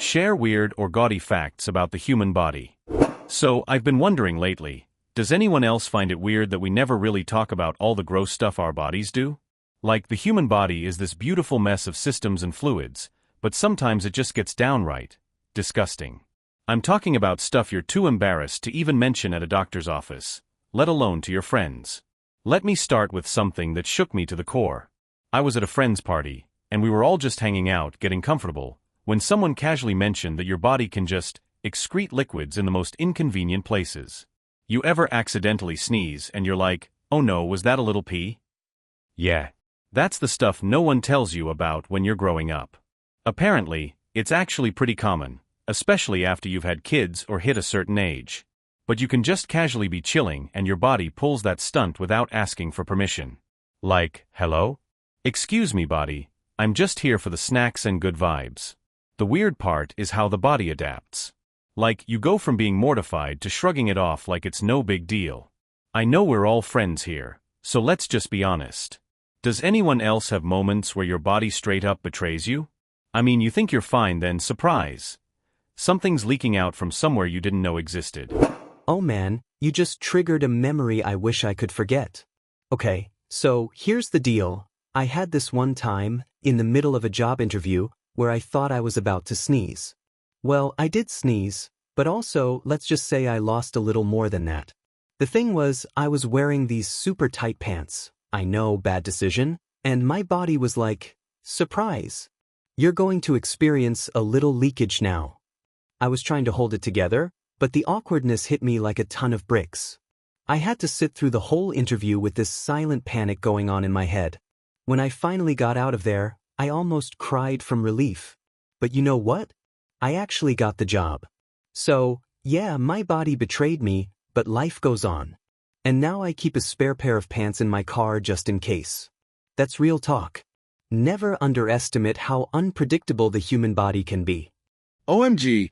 Share weird or gaudy facts about the human body. So, I've been wondering lately, does anyone else find it weird that we never really talk about all the gross stuff our bodies do? Like, the human body is this beautiful mess of systems and fluids, but sometimes it just gets downright disgusting. I'm talking about stuff you're too embarrassed to even mention at a doctor's office, let alone to your friends. Let me start with something that shook me to the core. I was at a friend's party, and we were all just hanging out, getting comfortable, when someone casually mentioned that your body can just excrete liquids in the most inconvenient places. You ever accidentally sneeze and you're like, oh no, was that a little pee? Yeah. That's the stuff no one tells you about when you're growing up. Apparently, it's actually pretty common, especially after you've had kids or hit a certain age. But you can just casually be chilling and your body pulls that stunt without asking for permission. Like, hello? Excuse me, body, I'm just here for the snacks and good vibes. The weird part is how the body adapts. Like, you go from being mortified to shrugging it off like it's no big deal. I know we're all friends here, so let's just be honest. Does anyone else have moments where your body straight up betrays you? I mean, you think you're fine, then surprise. Something's leaking out from somewhere you didn't know existed. Oh man, you just triggered a memory I wish I could forget. Okay, so here's the deal. I had this one time, in the middle of a job interview, where I thought I was about to sneeze. Well, I did sneeze, but also, let's just say I lost a little more than that. The thing was, I was wearing these super tight pants. I know, bad decision, and my body was like, surprise. You're going to experience a little leakage now. I was trying to hold it together, but the awkwardness hit me like a ton of bricks. I had to sit through the whole interview with this silent panic going on in my head. When I finally got out of there, I almost cried from relief. But you know what? I actually got the job. So, yeah, my body betrayed me, but life goes on. And now I keep a spare pair of pants in my car just in case. That's real talk. Never underestimate how unpredictable the human body can be. OMG,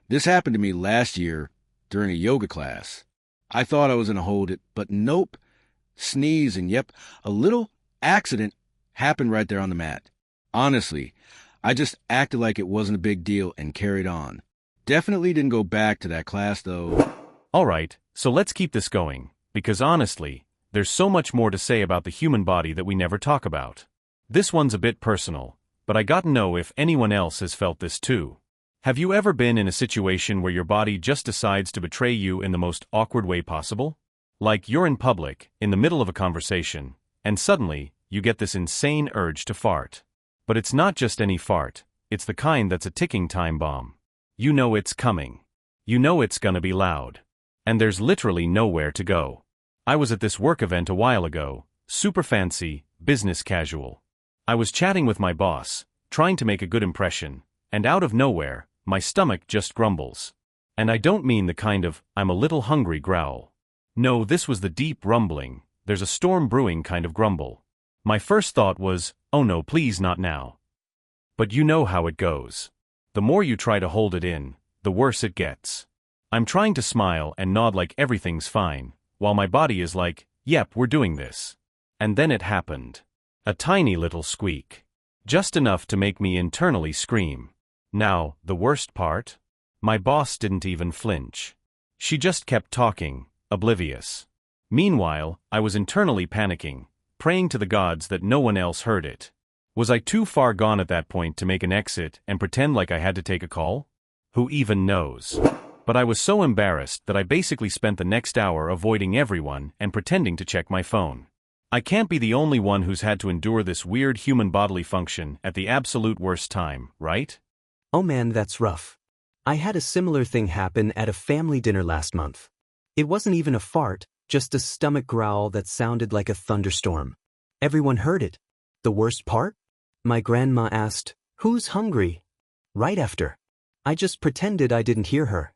this happened to me last year during a yoga class. I thought I was going to hold it, but nope. Sneeze and yep, a little accident happened right there on the mat. Honestly, I just acted like it wasn't a big deal and carried on. Definitely didn't go back to that class though. Alright, so let's keep this going, because honestly, there's so much more to say about the human body that we never talk about. This one's a bit personal, but I gotta know if anyone else has felt this too. Have you ever been in a situation where your body just decides to betray you in the most awkward way possible? Like you're in public, in the middle of a conversation, and suddenly, you get this insane urge to fart. But it's not just any fart, it's the kind that's a ticking time bomb. You know it's coming. You know it's gonna be loud. And there's literally nowhere to go. I was at this work event a while ago, super fancy, business casual. I was chatting with my boss, trying to make a good impression, and out of nowhere, my stomach just grumbles. And I don't mean the kind of, I'm a little hungry growl. No, this was the deep rumbling, there's a storm brewing kind of grumble. My first thought was, oh no, please not now. But you know how it goes. The more you try to hold it in, the worse it gets. I'm trying to smile and nod like everything's fine, while my body is like, yep, we're doing this. And then it happened. A tiny little squeak. Just enough to make me internally scream. Now, the worst part? My boss didn't even flinch. She just kept talking, oblivious. Meanwhile, I was internally panicking, praying to the gods that no one else heard it. Was I too far gone at that point to make an exit and pretend like I had to take a call? Who even knows? But I was so embarrassed that I basically spent the next hour avoiding everyone and pretending to check my phone. I can't be the only one who's had to endure this weird human bodily function at the absolute worst time, right? Oh man, that's rough. I had a similar thing happen at a family dinner last month. It wasn't even a fart, just a stomach growl that sounded like a thunderstorm. Everyone heard it. The worst part? My grandma asked, "Who's hungry?" Right after. I just pretended I didn't hear her.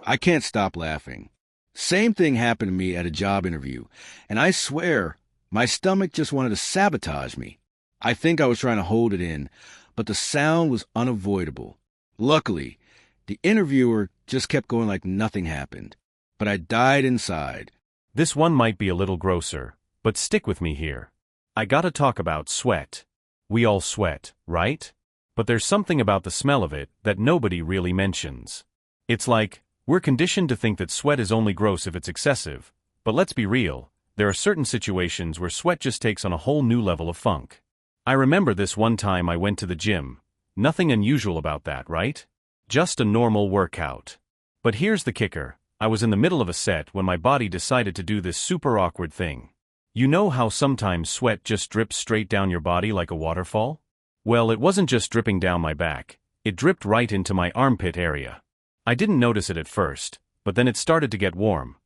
I can't stop laughing. Same thing happened to me at a job interview, and I swear, my stomach just wanted to sabotage me. I think I was trying to hold it in, but the sound was unavoidable. Luckily, the interviewer just kept going like nothing happened, but I died inside. This one might be a little grosser, but stick with me here. I gotta talk about sweat. We all sweat, right? But there's something about the smell of it that nobody really mentions. It's like, we're conditioned to think that sweat is only gross if it's excessive, but let's be real, there are certain situations where sweat just takes on a whole new level of funk. I remember this one time I went to the gym. Nothing unusual about that, right? Just a normal workout. But here's the kicker, I was in the middle of a set when my body decided to do this super awkward thing. You know how sometimes sweat just drips straight down your body like a waterfall? Well, it wasn't just dripping down my back, it dripped right into my armpit area. I didn't notice it at first, but then it started to get warm.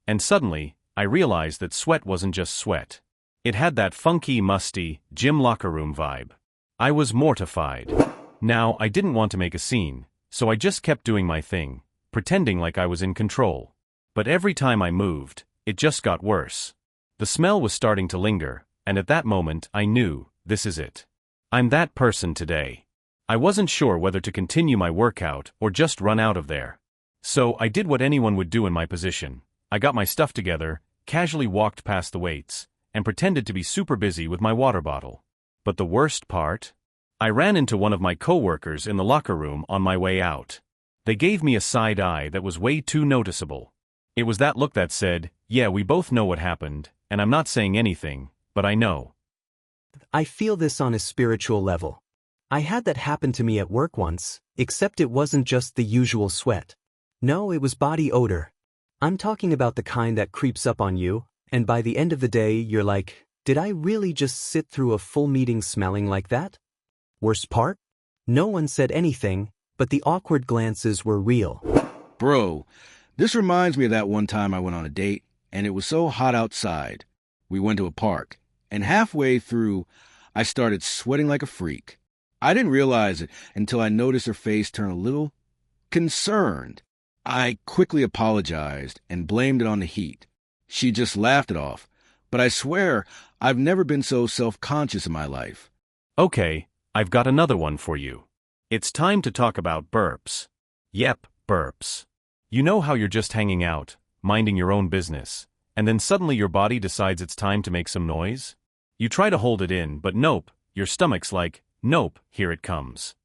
And suddenly, I realized that sweat wasn't just sweat. It had that funky, musty, gym locker room vibe. I was mortified. Now, I didn't want to make a scene, so I just kept doing my thing, pretending like I was in control. But every time I moved, it just got worse. The smell was starting to linger, and at that moment I knew, this is it. I'm that person today. I wasn't sure whether to continue my workout or just run out of there. So I did what anyone would do in my position. I got my stuff together, casually walked past the weights, and pretended to be super busy with my water bottle. But the worst part? I ran into one of my coworkers in the locker room on my way out. They gave me a side eye that was way too noticeable. It was that look that said, yeah, we both know what happened, and I'm not saying anything, but I know. I feel this on a spiritual level. I had that happen to me at work once, except it wasn't just the usual sweat. No, it was body odor. I'm talking about the kind that creeps up on you, and by the end of the day you're like, did I really just sit through a full meeting smelling like that? Worst part? No one said anything, but the awkward glances were real. Bro, this reminds me of that one time I went on a date, and it was so hot outside. We went to a park, and halfway through, I started sweating like a freak. I didn't realize it until I noticed her face turn a little concerned. I quickly apologized and blamed it on the heat. She just laughed it off, but I swear I've never been so self-conscious in my life. Okay, I've got another one for you. It's time to talk about burps. Yep, burps. You know how you're just hanging out, minding your own business, and then suddenly your body decides it's time to make some noise? You try to hold it in, but nope, your stomach's like, nope, here it comes.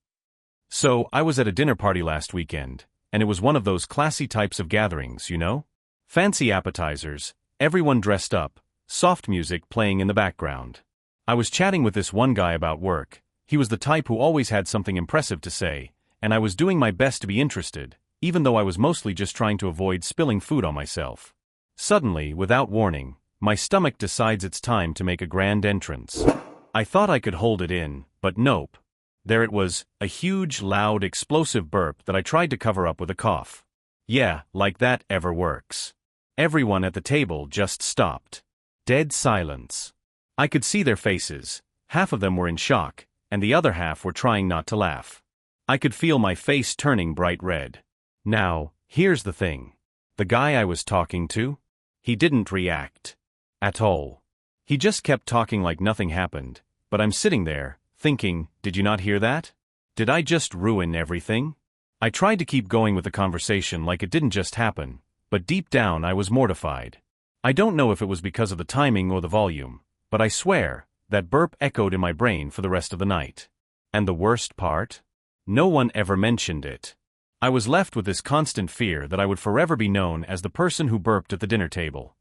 So, I was at a dinner party last weekend, and it was one of those classy types of gatherings, you know? Fancy appetizers, everyone dressed up, soft music playing in the background. I was chatting with this one guy about work. He was the type who always had something impressive to say, and I was doing my best to be interested, even though I was mostly just trying to avoid spilling food on myself. Suddenly, without warning, my stomach decides it's time to make a grand entrance. I thought I could hold it in, but nope. There it was, a huge, loud, explosive burp that I tried to cover up with a cough. Yeah, like that ever works. Everyone at the table just stopped. Dead silence. I could see their faces. Half of them were in shock, and the other half were trying not to laugh. I could feel my face turning bright red. Now, here's the thing. The guy I was talking to? He didn't react. At all. He just kept talking like nothing happened, but I'm sitting there, thinking, did you not hear that? Did I just ruin everything? I tried to keep going with the conversation like it didn't just happen, but deep down I was mortified. I don't know if it was because of the timing or the volume, but I swear, that burp echoed in my brain for the rest of the night. And the worst part? No one ever mentioned it. I was left with this constant fear that I would forever be known as the person who burped at the dinner table.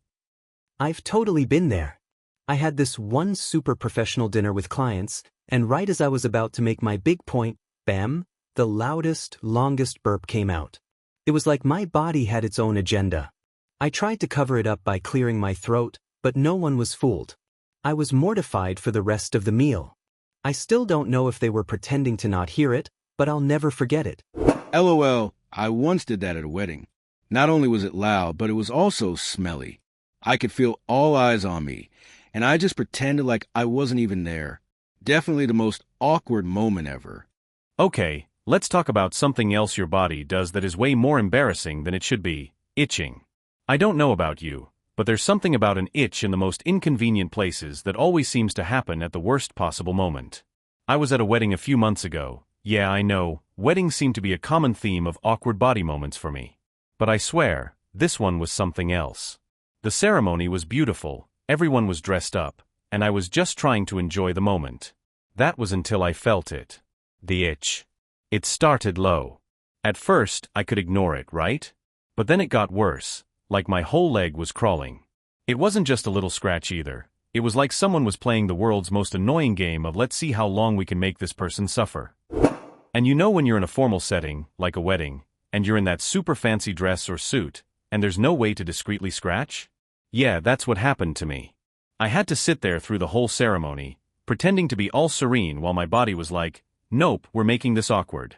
I've totally been there. I had this one super professional dinner with clients, and right as I was about to make my big point, bam, the loudest, longest burp came out. It was like my body had its own agenda. I tried to cover it up by clearing my throat, but no one was fooled. I was mortified for the rest of the meal. I still don't know if they were pretending to not hear it, but I'll never forget it. LOL, I once did that at a wedding. Not only was it loud, but it was also smelly. I could feel all eyes on me, and I just pretended like I wasn't even there. Definitely the most awkward moment ever. Okay, let's talk about something else your body does that is way more embarrassing than it should be: itching. I don't know about you, but there's something about an itch in the most inconvenient places that always seems to happen at the worst possible moment. I was at a wedding a few months ago. Yeah, I know, weddings seem to be a common theme of awkward body moments for me. But I swear, this one was something else. The ceremony was beautiful, everyone was dressed up, and I was just trying to enjoy the moment. That was until I felt it. The itch. It started low. At first, I could ignore it, right? But then it got worse, like my whole leg was crawling. It wasn't just a little scratch either. It was like someone was playing the world's most annoying game of let's see how long we can make this person suffer. And you know when you're in a formal setting, like a wedding, and you're in that super fancy dress or suit, and there's no way to discreetly scratch? Yeah, that's what happened to me. I had to sit there through the whole ceremony, pretending to be all serene while my body was like, nope, we're making this awkward.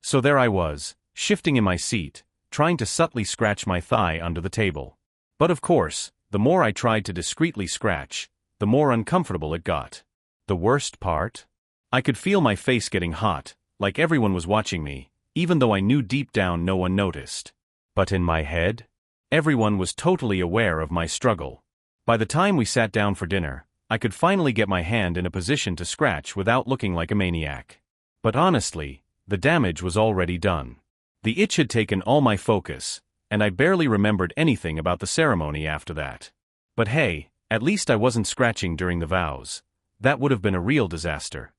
So there I was, shifting in my seat, trying to subtly scratch my thigh under the table. But of course, the more I tried to discreetly scratch, the more uncomfortable it got. The worst part? I could feel my face getting hot, like everyone was watching me, even though I knew deep down no one noticed. But in my head, everyone was totally aware of my struggle. By the time we sat down for dinner, I could finally get my hand in a position to scratch without looking like a maniac. But honestly, the damage was already done. The itch had taken all my focus, and I barely remembered anything about the ceremony after that. But hey, at least I wasn't scratching during the vows. That would have been a real disaster.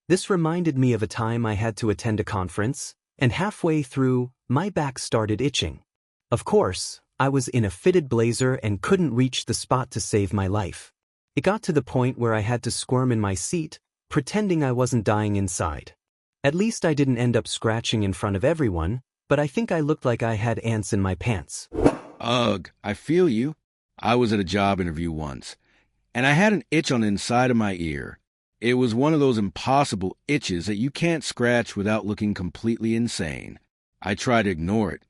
This reminded me of a time I had to attend a conference, and halfway through, my back started itching. Of course, I was in a fitted blazer and couldn't reach the spot to save my life. It got to the point where I had to squirm in my seat, pretending I wasn't dying inside. At least I didn't end up scratching in front of everyone, but I think I looked like I had ants in my pants. Ugh, I feel you. I was at a job interview once, and I had an itch on the inside of my ear. It was one of those impossible itches that you can't scratch without looking completely insane. I tried to ignore it,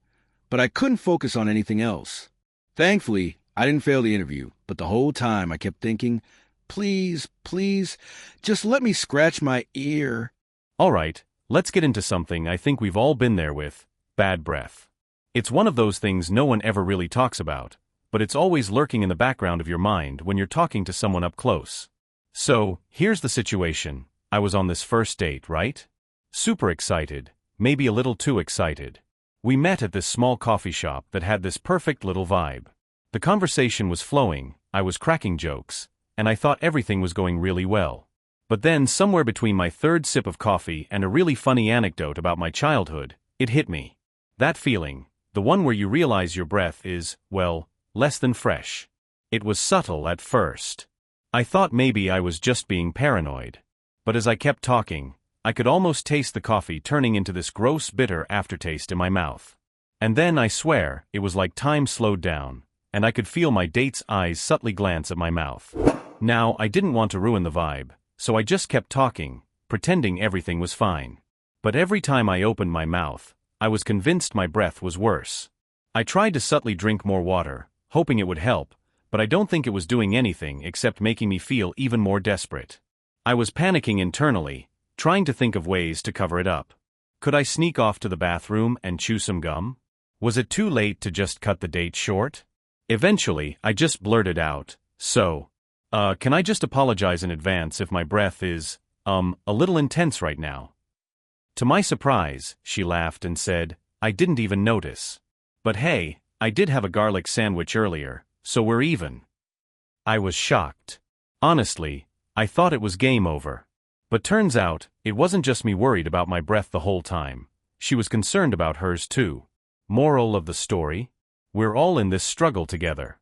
but I couldn't focus on anything else. Thankfully, I didn't fail the interview, but the whole time I kept thinking, please, please, just let me scratch my ear. Alright, let's get into something I think we've all been there with: bad breath. It's one of those things no one ever really talks about, but it's always lurking in the background of your mind when you're talking to someone up close. So, here's the situation. I was on this first date, right? Super excited, maybe a little too excited. We met at this small coffee shop that had this perfect little vibe. The conversation was flowing, I was cracking jokes, and I thought everything was going really well. But then, somewhere between my third sip of coffee and a really funny anecdote about my childhood, it hit me. That feeling, the one where you realize your breath is, well, less than fresh. It was subtle at first. I thought maybe I was just being paranoid. But as I kept talking, I could almost taste the coffee turning into this gross bitter aftertaste in my mouth. And then, I swear, it was like time slowed down, and I could feel my date's eyes subtly glance at my mouth. Now, I didn't want to ruin the vibe, so I just kept talking, pretending everything was fine. But every time I opened my mouth, I was convinced my breath was worse. I tried to subtly drink more water, hoping it would help, but I don't think it was doing anything except making me feel even more desperate. I was panicking internally, trying to think of ways to cover it up. Could I sneak off to the bathroom and chew some gum? Was it too late to just cut the date short? Eventually, I just blurted out, can I just apologize in advance if my breath is, a little intense right now? To my surprise, she laughed and said, I didn't even notice. But hey, I did have a garlic sandwich earlier, so we're even. I was shocked. Honestly, I thought it was game over. But turns out, it wasn't just me worried about my breath the whole time. She was concerned about hers too. Moral of the story? We're all in this struggle together.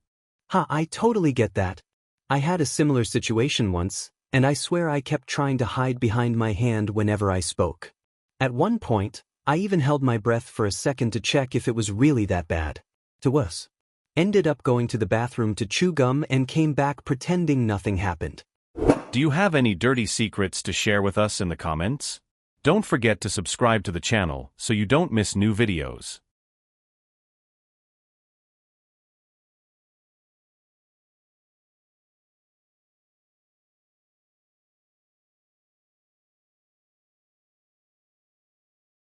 I totally get that. I had a similar situation once, and I swear I kept trying to hide behind my hand whenever I spoke. At one point, I even held my breath for a second to check if it was really that bad. To us. Ended up going to the bathroom to chew gum and came back pretending nothing happened. Do you have any dirty secrets to share with us in the comments? Don't forget to subscribe to the channel so you don't miss new videos.